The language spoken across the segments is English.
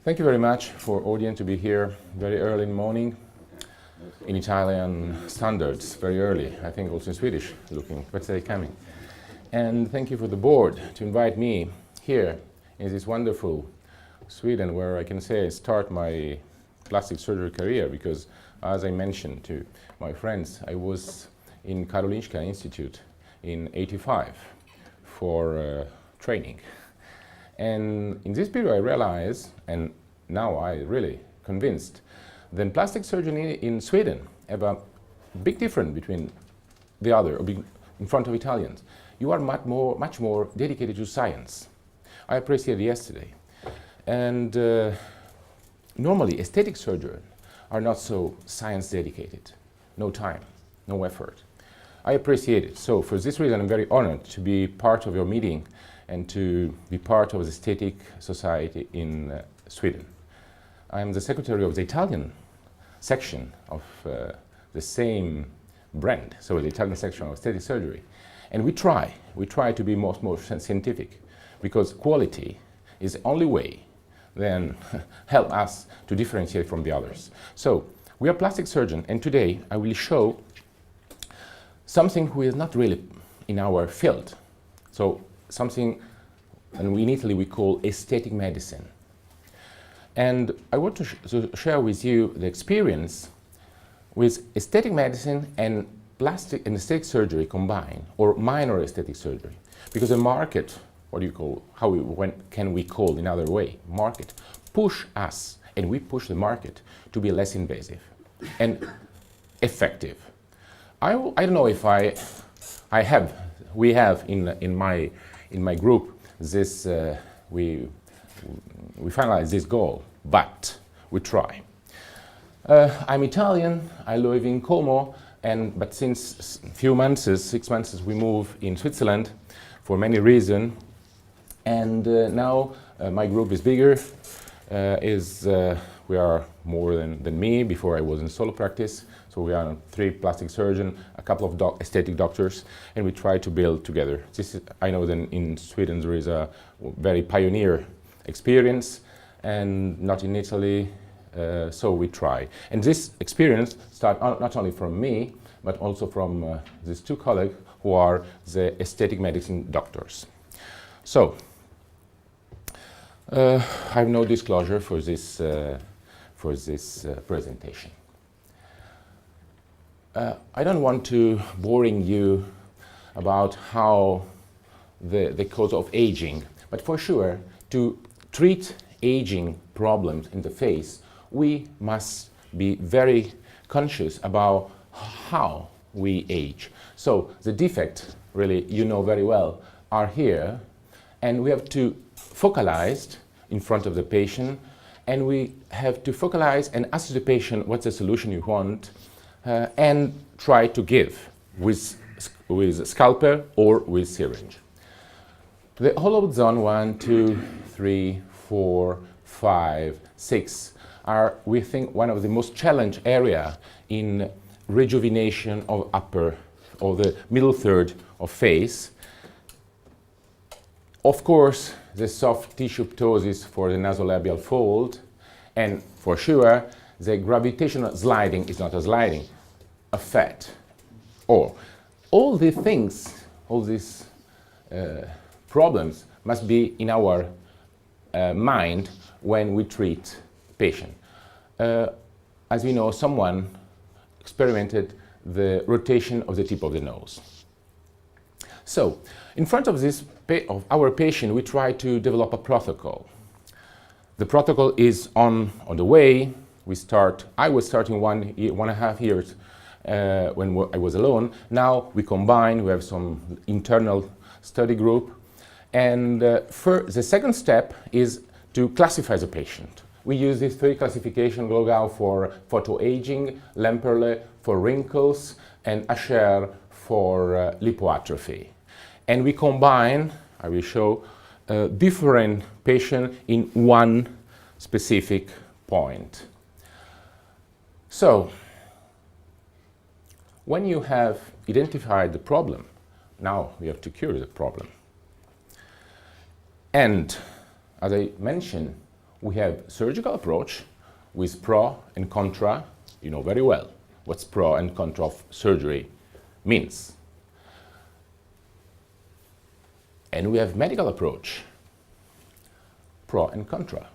Thank you very much for audience to be here very early in the morning in Italian standards, very early, I think also in Swedish looking, but they're coming. And thank you for the board to invite me here in this wonderful Sweden where I can say I start my plastic surgery career because, as I mentioned to my friends, I was in Karolinska Institute in '85 for training. And in this period I realized, and now I really convinced, that plastic surgery in Sweden have a big difference between the other, in front of Italians. You are much more dedicated to science. I appreciated yesterday. And normally aesthetic surgeons are not so science dedicated. No time, no effort. I appreciate it. So for this reason I'm very honored to be part of your meeting and to be part of the Aesthetic Society in Sweden. I am the secretary of the Italian section of the same brand, so the Italian section of aesthetic surgery. And we try to be more scientific, because quality is the only way then help us to differentiate from the others. So we are plastic surgeons, and today I will show something who is not really in our field. So something, and in Italy we call aesthetic medicine. And I want to share with you the experience with aesthetic medicine and plastic and aesthetic surgery combined, or minor aesthetic surgery. Because the market, what do you call, can we call in other way, market, push us, and we push the market to be less invasive and effective. I don't know if we have in my group this we finalize this goal, but we try. I'm Italian. I live in Como, but since a few months, 6 months, we move in Switzerland for many reasons. And now my group is bigger. We are more than me. Before I was in solo practice. So we are 3 plastic surgeons, a couple of aesthetic doctors, and we try to build together. I know that in Sweden there is a very pioneer experience, and not in Italy, so we try. And this experience starts not only from me, but also from these 2 colleagues who are the aesthetic medicine doctors. So, I have no disclosure for this presentation. I don't want to boring you about how the cause of aging, but for sure, to treat aging problems in the face, we must be very conscious about how we age. So the defects, really, you know very well, are here, and we have to focalize in front of the patient, and we have to focalize and ask the patient what's the solution you want, and try to give with scalpel or with syringe. The hollow zone 1, 2, 3, 4, 5, 6 are, we think, one of the most challenged area in rejuvenation of upper or the middle third of face. Of course, the soft tissue ptosis for the nasolabial fold, and for sure, the gravitational sliding is not a sliding, a fat. Or all these things, all these problems must be in our mind when we treat patient. As we know, someone experimented the rotation of the tip of the nose. So, in front of our patient, we try to develop a protocol. The protocol is on the way. I was starting 1.5 years when I was alone. Now we combine, we have some internal study group. And the second step is to classify the patient. We use these 3 classifications, Glogau for photoaging, Lemperle for wrinkles, and Asher for lipoatrophy. And we combine, I will show, different patients in one specific point. So, when you have identified the problem, now we have to cure the problem. And, as I mentioned, we have surgical approach with pro and contra. You know very well what's pro and contra of surgery means. And we have medical approach, pro and contra.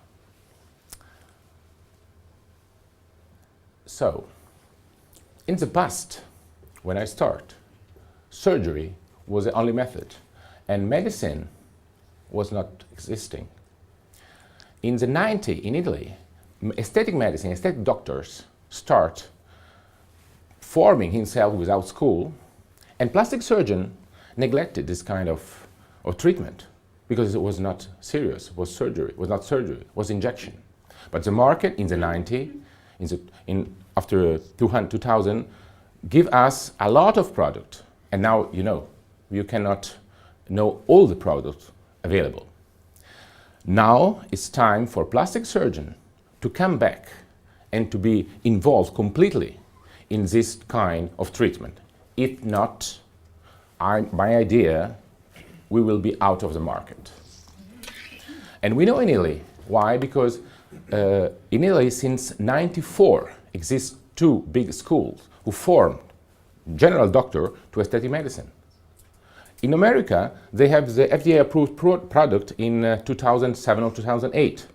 So, in the past, when I start, surgery was the only method, and medicine was not existing. In the 90s, in Italy, aesthetic medicine, aesthetic doctors start forming himself without school, and plastic surgeon neglected this kind of treatment because it was not serious, it was surgery, it was not surgery, it was injection. But the market in the 90s, after 2000, give us a lot of product, and now you cannot know all the products available. Now it's time for plastic surgeon to come back and to be involved completely in this kind of treatment. If not, my idea, we will be out of the market. And we know in Italy, why? Because in Italy since '94 exist two big schools who form general doctor to aesthetic medicine. In America, they have the FDA-approved product in 2007 or 2008.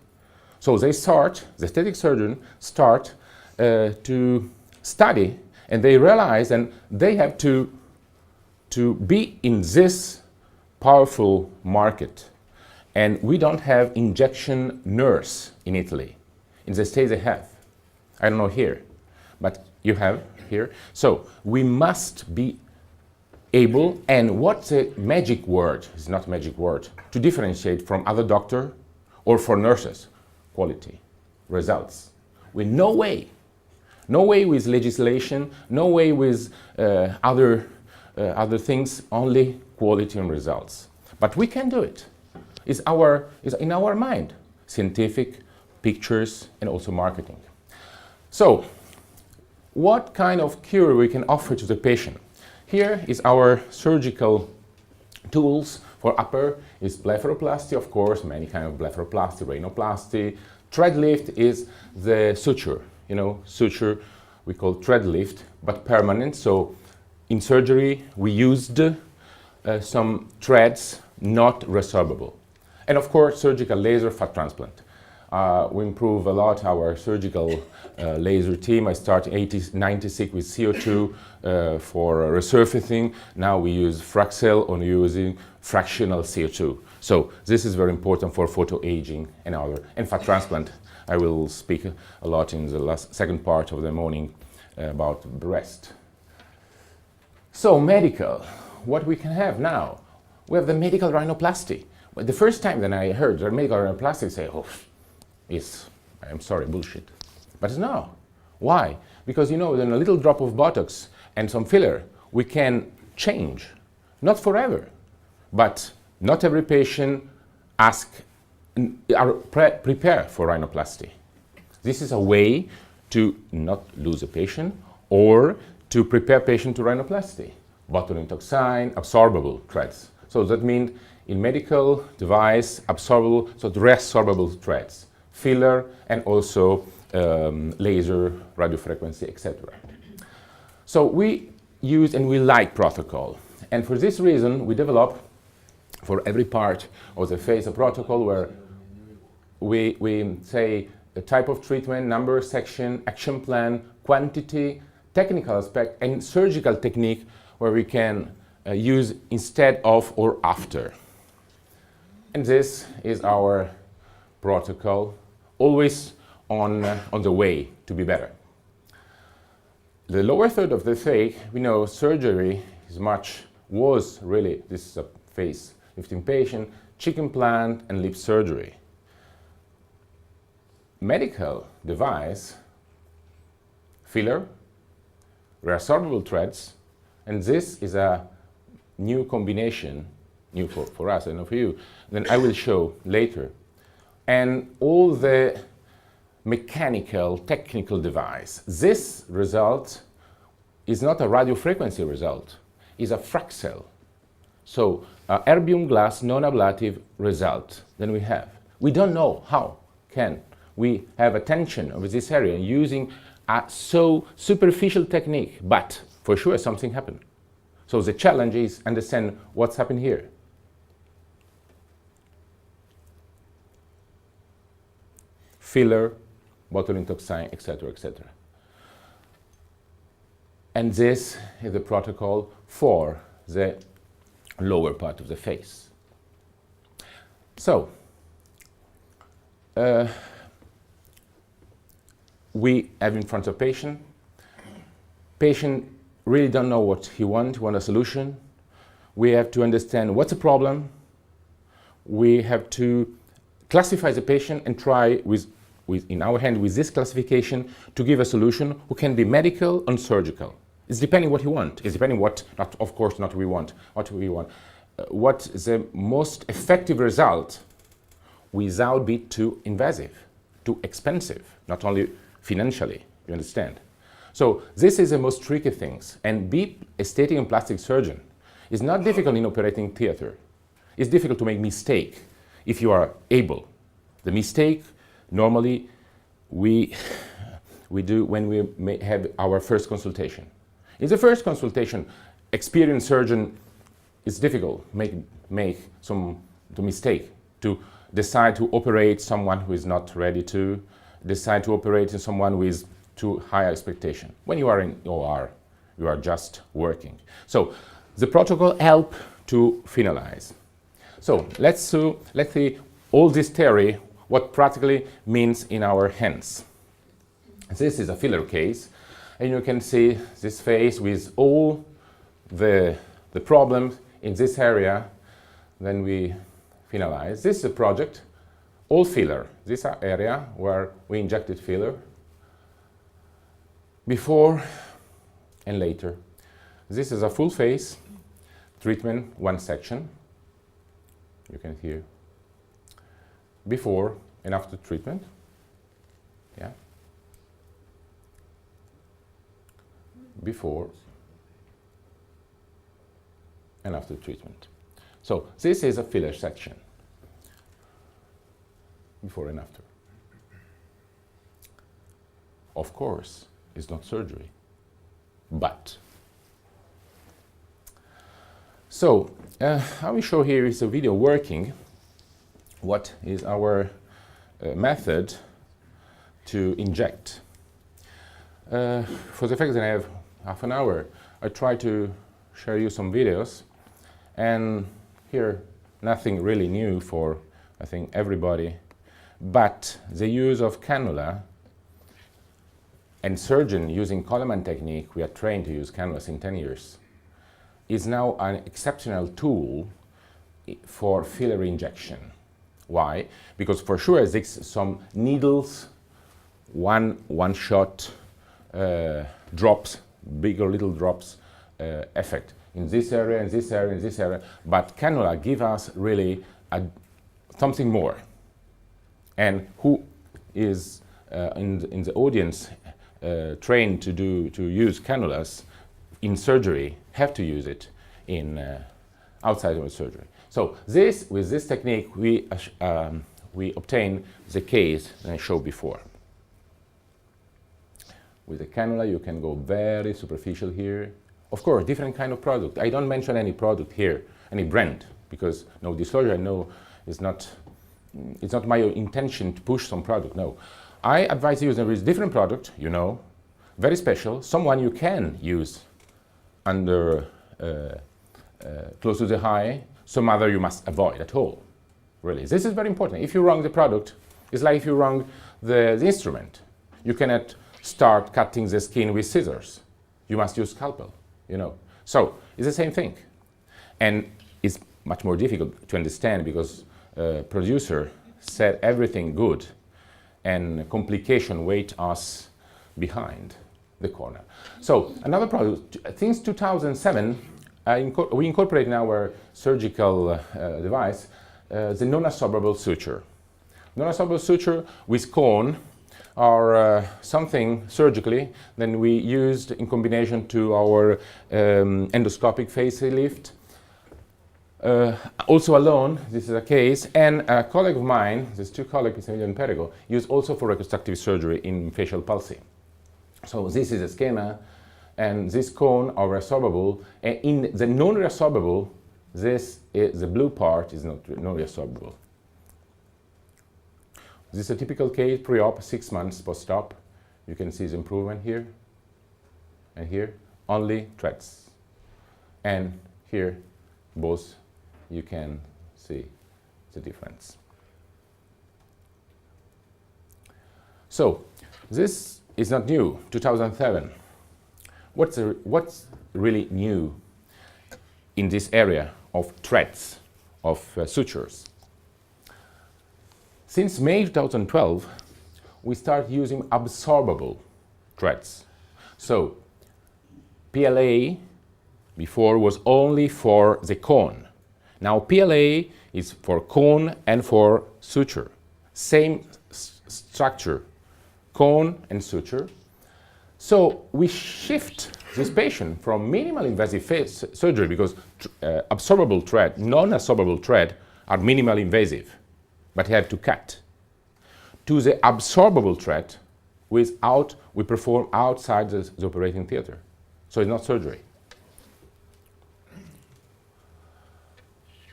So they start, the aesthetic surgeon start to study, and they realize and they have to be in this powerful market. And we don't have injection nurse in Italy. In the States they have. I don't know here, but you have here. So we must be able, and what's a magic word, it's not a magic word, to differentiate from other doctor or for nurses, quality, results. With no way with legislation, no way with other things, only quality and results. But we can do it. It's in our mind, scientific, pictures, and also marketing. So, what kind of cure we can offer to the patient? Here is our surgical tools. For upper is blepharoplasty, of course, many kind of blepharoplasty, rhinoplasty. Thread lift is the suture, suture we call thread lift, but permanent. So in surgery we used some threads not resorbable. And of course surgical laser fat transplant. We improve a lot our surgical laser team. I started in 96 with CO2 for resurfacing. Now we use Fraxel on using fractional CO2. So this is very important for photo-aging and other. And fat transplant, I will speak a lot in the second part of the morning about breast. So medical, what we can have now? We have the medical rhinoplasty. But the first time that I heard the medical rhinoplasty, say, oh, yes, I'm sorry, bullshit. But no. Why? Because with a little drop of Botox and some filler, we can change. Not forever, but not every patient prepare for rhinoplasty. This is a way to not lose a patient or to prepare patient to rhinoplasty. Botulinum toxin, absorbable threads. So that means in medical device, absorbable, so resorbable threads. Filler, and also laser, radiofrequency, etc. So we use and we like protocol. And for this reason, we develop for every part of the face a protocol where we say the type of treatment, number, section, action plan, quantity, technical aspect, and surgical technique where we can use instead of or after. And this is our protocol, always on the way to be better. The lower third of the face, we know surgery was really, this is a face lifting patient, cheek implant and lip surgery. Medical device, filler, resorbable threads, and this is a new combination, new for us and not for you, then I will show later. And all the mechanical, technical device. This result is not a radiofrequency result, it's a Fraxel. So erbium glass non-ablative result. Then we don't know how can we have attention over this area using a so superficial technique, but for sure something happened. So the challenge is understand what's happened here. Filler, botulinum toxin, etc., etc. And this is the protocol for the lower part of the face. So, we have in front of patient. Patient really don't know what he want a solution. We have to understand what's the problem. We have to classify the patient and try in our hand with this classification to give a solution who can be medical and surgical. It's depending what you want. It's depending what, not, of course, not we want, what we want. What the most effective result without being too invasive, too expensive, not only financially, you understand? So this is the most tricky things. And be aesthetic and plastic surgeon is not difficult in operating theater. It's difficult to make mistake if you are able. The mistake normally we do when we have our first consultation. In the first consultation, experienced surgeon, it's difficult make some mistake to decide to operate someone who is not ready to, decide to operate in someone with too high expectation. When you are in OR, you are just working. So the protocol help to finalize. So let's see all this theory, what practically means in our hands. This is a filler case, and you can see this face with all the problems in this area. Then we finalize. This is a project, all filler. This is an area where we injected filler before and later. This is a full face treatment, one section. You can hear before and after treatment. Yeah. Before and after treatment. So this is a filler section. Before and after. Of course, it's not surgery, but. So, I will show here is a video working. What is our method to inject? For the fact that I have half an hour, I try to share you some videos, and here nothing really new for, I think, everybody, but the use of cannula and surgeon using Coleman technique, we are trained to use cannulas in 10 years, is now an exceptional tool for filler injection. Why? Because for sure there's some needles, one shot drops, big or little drops effect in this area, in this area, in this area, but cannula give us really something more. And who is in the audience trained to use cannulas in surgery have to use it in outside of surgery. So with this technique we obtain the case that I showed before. With the cannula you can go very superficial here. Of course, different kind of product. I don't mention any product here, any brand, because no disclosure, I know it's not my intention to push some product, no. I advise you there is different product, you know, very special, someone you can use under close to the eye, some other you must avoid at all, really. This is very important. If you wrong the product, it's like if you wrong the instrument. You cannot start cutting the skin with scissors. You must use scalpel, you know. So it's the same thing. And it's much more difficult to understand because producer said everything good and complication wait us behind the corner. So another product, since 2007, we incorporate in our surgical device the non-absorbable suture. Non-absorbable suture with cone are something surgically then we used in combination to our endoscopic facelift. Also alone, this is a case, and a colleague of mine, these two colleagues, Emilio and Perego, used also for reconstructive surgery in facial palsy. So this is a schema, and this cone are resorbable, and in the non-resorbable, the blue part is not resorbable. This is a typical case, pre-op, 6 months post-op. You can see the improvement here, and here, only threads. And here, both, you can see the difference. So, this is not new, 2007. What's really new in this area of threads, of sutures? Since May 2012, we start using absorbable threads. So, PLA before was only for the cone. Now PLA is for cone and for suture. Same structure, cone and suture. So we shift this patient from minimal invasive surgery, because absorbable thread, non-absorbable thread are minimally invasive, but you have to cut, to the absorbable thread we perform outside the operating theater. So it's not surgery.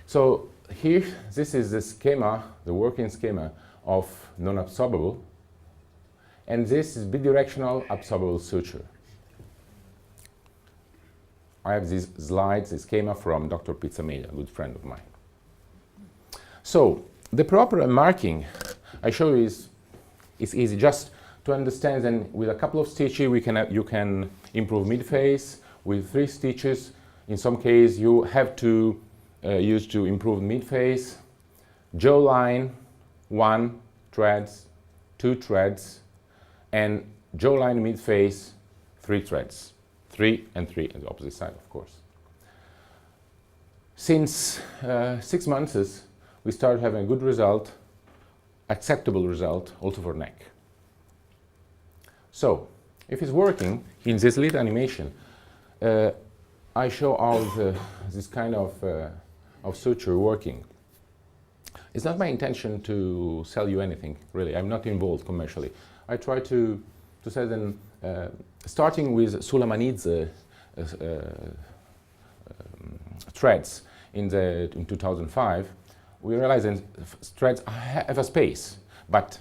So here, this is the schema, the working schema of non-absorbable, and this is bidirectional absorbable suture. I have these slides, the schema from Dr. Pizzameglia, a good friend of mine. So the proper marking I show you is easy, just to understand. Then with a couple of stitches you can improve midface. With 3 stitches, in some case you have to use to improve midface. Jawline, 1 threads, 2 threads, and jawline midface, 3 threads. 3 and 3 on the opposite side, of course. Since 6 months, we started having a good result, acceptable result, also for neck. So, if it's working, in this little animation, I show how this kind of suture working. It's not my intention to sell you anything, really. I'm not involved commercially. I try to sell them, starting with Sulamanidze threads in 2005. We realized that threads have a space, but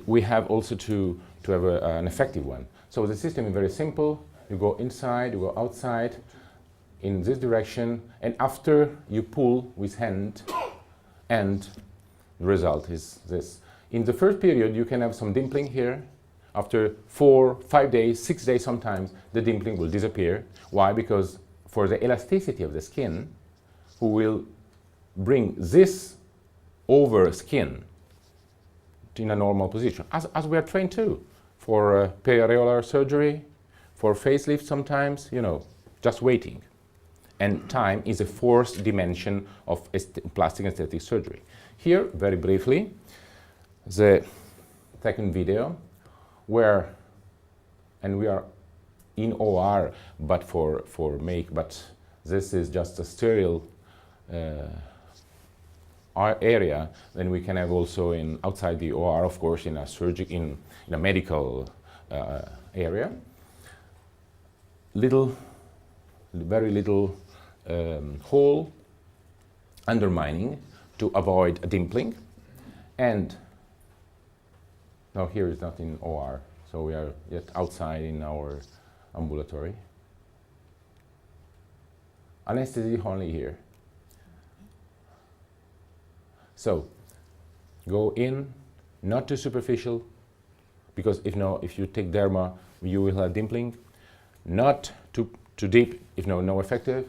we have also to have an effective one. So the system is very simple. You go inside, you go outside, in this direction, and after you pull with hand, and the result is this. In the first period, you can have some dimpling here. After 4, 5 days, 6 days sometimes, the dimpling will disappear. Why? Because for the elasticity of the skin, who will bring this over skin in a normal position, as we are trained to, for periareolar surgery, for facelift sometimes, you know, just waiting. And time is a 4th dimension of plastic aesthetic surgery. Here, very briefly, the second video, where, and we are in OR, but for make, but this is just a sterile area. Then we can have also in outside the OR, of course, in a in a medical area. Very little hole, undermining to avoid a dimpling. And now here is not in OR, so we are yet outside in our ambulatory. Anesthesia only here. So go in, not too superficial, because if you take derma, you will have dimpling. Not too deep, if no effective,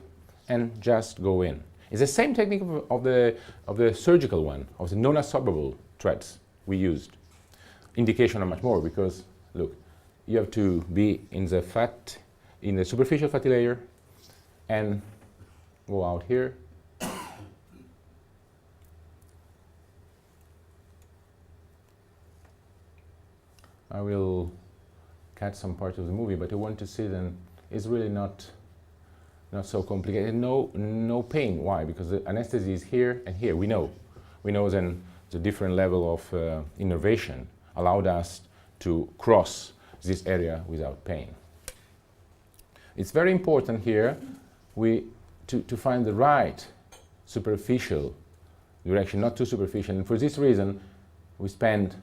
and just go in. It's the same technique of the surgical one, of the non-absorbable threads we used. Indication are much more, because look, you have to be in the superficial fatty layer, and go out here. I will cut some parts of the movie, but I want to see them. It's really not not so complicated, no pain. Why? Because the anesthesia is here and here, we know. We know then the different level of innervation allowed us to cross this area without pain. It's very important here to find the right superficial direction, not too superficial. And for this reason, we spend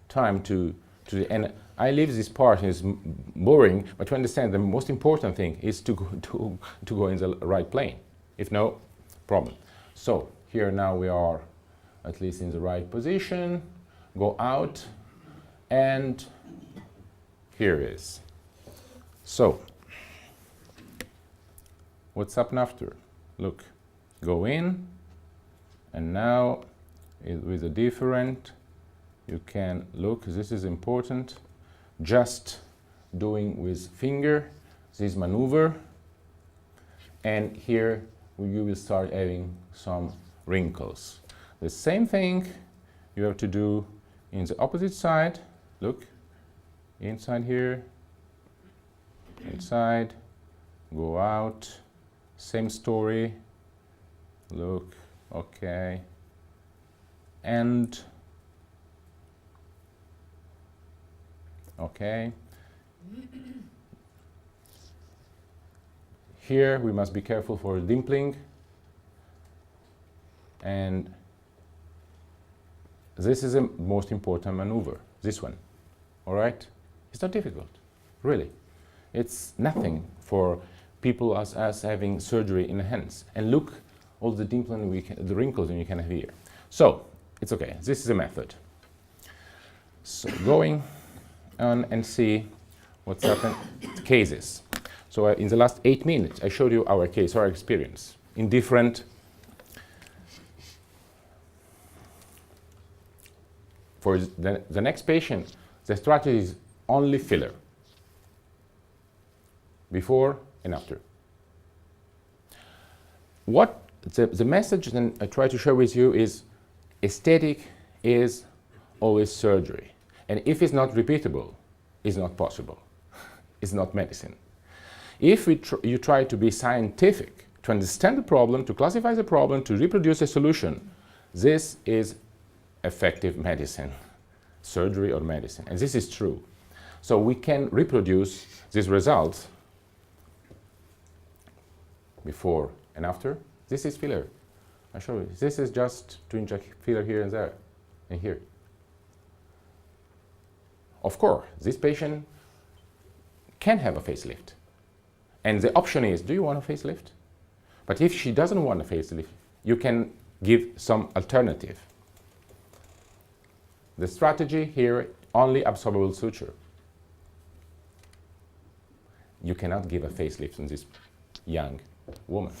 time to the end. I leave this part, it's boring, but to understand the most important thing is to go in the right plane. If no, problem. So here now we are at least in the right position. Go out, and here is. So what's up after? Look, go in, and now with a different, you can look, this is important, just doing with finger this maneuver, and here you will start having some wrinkles. The same thing you have to do in the opposite side. Look, inside here, inside, go out, same story, look, okay, and okay. Here we must be careful for dimpling, and this is the most important maneuver, this one, all right? It's not difficult, really. It's nothing for people as having surgery in the hands. And look, all the dimpling, the wrinkles we can have here. So, it's okay, this is a method. So, going on and see what's happened, cases. So in the last 8 minutes, I showed you our case, our experience, in different, for the next patient, the strategy is only filler, before and after. What the message then I try to share with you is aesthetic is always surgery. And if it's not repeatable, it's not possible. It's not medicine. If you try to be scientific, to understand the problem, to classify the problem, to reproduce a solution, this is effective medicine, surgery or medicine. And this is true. So we can reproduce these results before and after. This is filler. I show you. This is just to inject filler here and there and here. Of course, this patient can have a facelift. And the option is, do you want a facelift? But if she doesn't want a facelift, you can give some alternative. The strategy here, only absorbable suture. You cannot give a facelift on this young woman.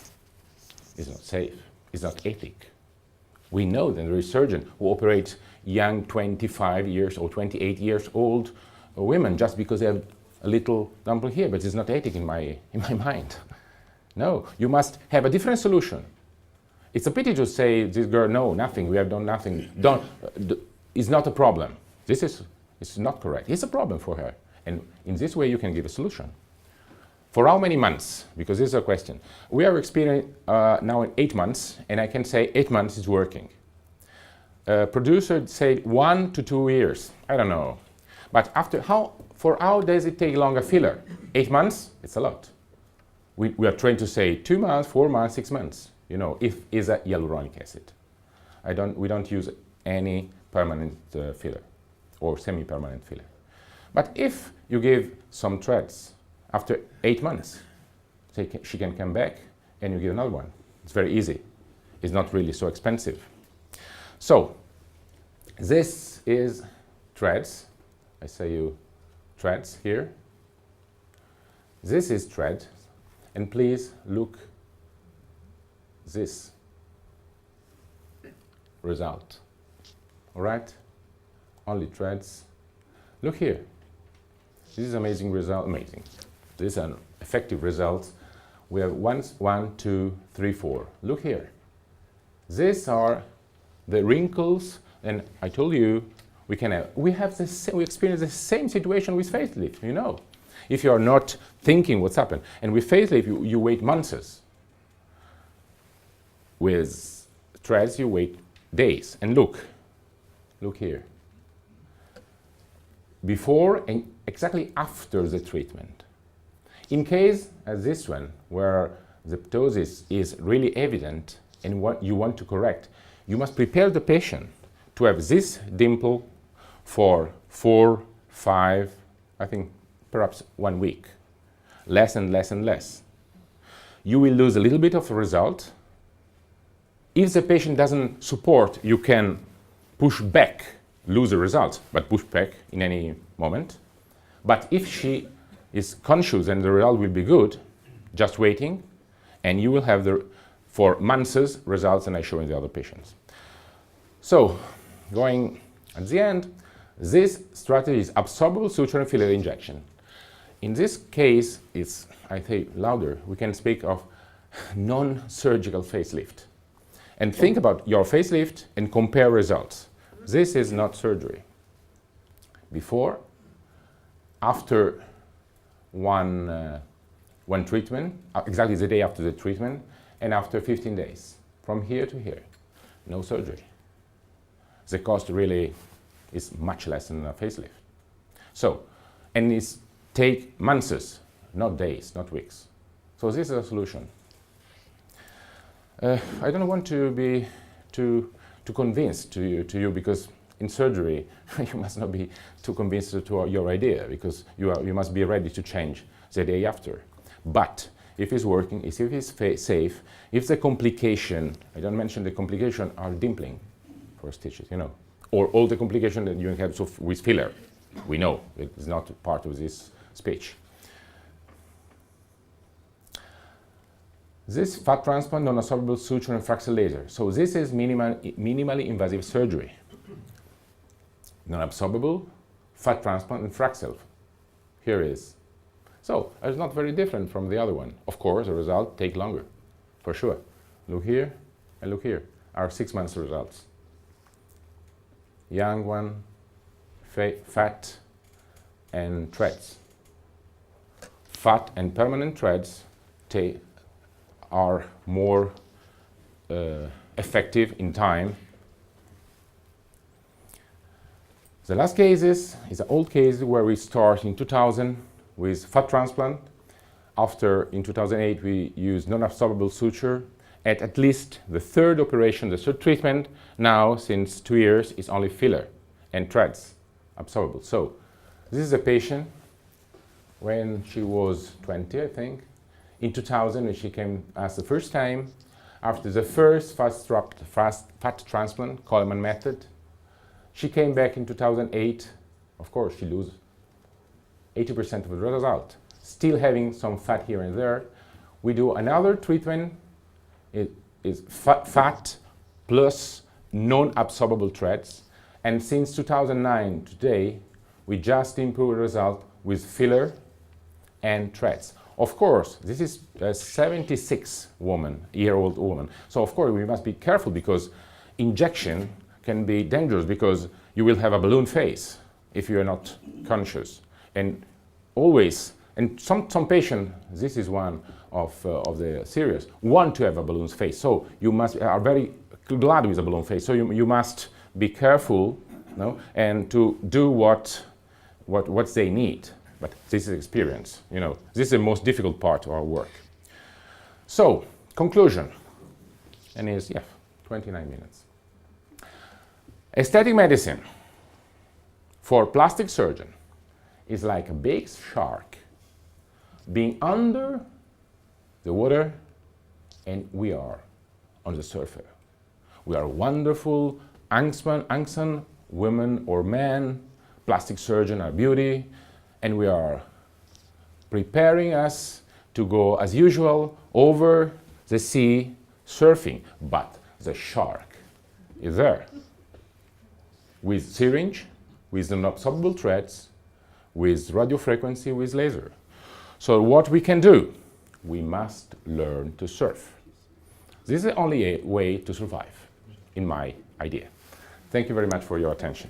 It's not safe. It's not ethic. We know that there is surgeons who operate young 25 years or 28 years old women just because they have a little dumpling here, but it's not ethic in my mind. No, you must have a different solution. It's a pity to say, this girl, no, nothing, we have done nothing. It's not a problem. This is not correct. It's a problem for her. And in this way, you can give a solution. For how many months? Because this is a question. We are experiencing now in 8 months, and I can say 8 months is working. Producer said 1 to 2 years. I don't know. But for how does it take longer filler? 8 months? It's a lot. We are trained to say 2 months, 4 months, 6 months. You know, if is a hyaluronic acid. We don't use any permanent filler or semi-permanent filler. But if you give some threads after 8 months, she can come back and you give another one. It's very easy. It's not really so expensive. So this is threads. I say you threads here. This is thread. And please look this result. All right? Only threads. Look here. This is amazing result. Amazing. This is an effective result. We have 1, 2, 3, 4. Look here. These are the wrinkles, and I told you we experience the same situation with facelift. You know, if you are not thinking what's happened. And with facelift, you wait months. With threads, you wait days. And look here. Before and exactly after the treatment. In case, as this one, where the ptosis is really evident and what you want to correct, you must prepare the patient to have this dimple for 4, 5, I think perhaps 1 week. Less and less and less. You will lose a little bit of result. If the patient doesn't support, you can push back, lose the result, but push back in any moment. But if she is conscious and the result will be good, just waiting, and you will have for months results, and I show in the other patients. So, going at the end, this strategy is absorbable suture and filler injection. In this case, it's, I think, louder. We can speak of non-surgical facelift. And think about your facelift and compare results. This is not surgery. Before, after one treatment, exactly the day after the treatment, and after 15 days, from here to here, no surgery. The cost really is much less than a facelift. So, and it's take months, not days, not weeks. So this is a solution. I don't want to be too convinced to you because in surgery you must not be too convinced to your idea because you must be ready to change the day after. But if it's working, if it's safe, if the complication, I don't mention the complication, are dimpling for stitches, you know, or all the complication that you have with filler, we know it's not part of this speech. This fat transplant, non-absorbable suture and Fraxel laser. So this is minimally invasive surgery. Non-absorbable, fat transplant, and Fraxel. Here is. So it's not very different from the other one. Of course, the result take longer, for sure. Look here and look here. Our 6 months results. Young one, fat, and threads. Fat and permanent threads are more effective in time. The last case is an old case where we start in 2000 with fat transplant. After, in 2008, we used non-absorbable suture. At least the third operation, the third treatment, now since 2 years, is only filler and threads, absorbable. So this is a patient when she was 20, I think. In 2000, when she came as the first time, after the first fat transplant, Coleman method, she came back in 2008. Of course, she lose 80% of the result, still having some fat here and there. We do another treatment. It is fat plus non-absorbable threads. And since 2009 today, we just improve the result with filler and threads. Of course, this is a 76-year-old woman. So of course, we must be careful because injection can be dangerous because you will have a balloon face if you are not conscious. And always, and some patient, this is one of the serious, want to have a balloon face. So you are very glad with a balloon face. So you must be careful, no? And to do what they need. But this is experience, you know. This is the most difficult part of our work. So, conclusion, and is, 29 minutes. Aesthetic medicine for plastic surgeon is like a big shark being under the water, and we are on the surface. We are wonderful, handsome women or men, plastic surgeon or beauty, and we are preparing us to go, as usual, over the sea surfing. But the shark is there with syringe, with non-absorbable threads, with radiofrequency, with laser. So what we can do? We must learn to surf. This is the only way to survive, in my idea. Thank you very much for your attention.